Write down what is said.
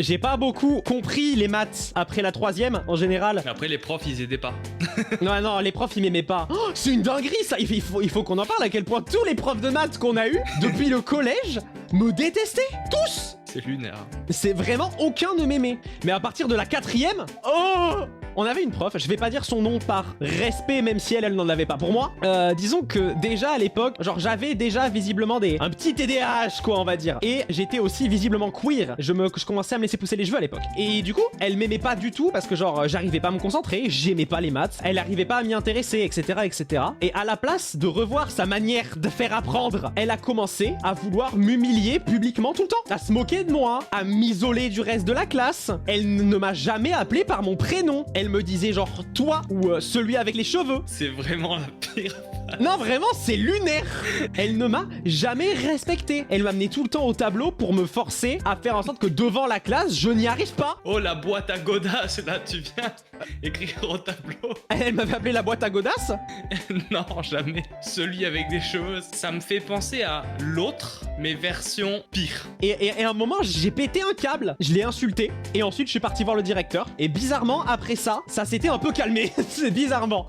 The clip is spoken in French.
j'ai pas beaucoup compris les maths après la troisième, en général. Mais après, les profs, ils aidaient pas. Non, les profs, ils m'aimaient pas. Oh, c'est une dinguerie, ça. Il faut qu'on en parle à quel point tous les profs de maths qu'on a eu depuis le collège me détestaient. Tous. C'est lunaire. C'est vraiment aucun ne m'aimait. Mais à partir de la quatrième, oh, on avait une prof, je vais pas dire son nom par respect, même si elle n'en avait pas pour moi. Disons que déjà à l'époque, genre j'avais déjà visiblement un petit TDAH quoi on va dire. Et j'étais aussi visiblement queer. Je commençais à me laisser pousser les cheveux à l'époque. Et du coup, elle m'aimait pas du tout parce que genre j'arrivais pas à me concentrer, j'aimais pas les maths, elle arrivait pas à m'y intéresser, etc., etc. Et à la place de revoir sa manière de faire apprendre, elle a commencé à vouloir m'humilier publiquement tout le temps, à se moquer de moi, à m'isoler du reste de la classe. Elle ne m'a jamais appelé par mon prénom. Elle me disait genre toi ou celui avec les cheveux. C'est vraiment la pire. Non vraiment c'est lunaire. Elle ne m'a jamais respecté. Elle m'amenait tout le temps au tableau pour me forcer à faire en sorte que devant la classe je n'y arrive pas. Oh la boîte à godasses, là tu viens écrire au tableau. Elle m'avait appelé la boîte à godasses. Non jamais. Celui avec des cheveux, ça me fait penser à l'autre, mais version pire. Et à un moment j'ai pété un câble. Je l'ai insulté et ensuite je suis parti voir le directeur. Et bizarrement après ça s'était un peu calmé. C'est bizarrement.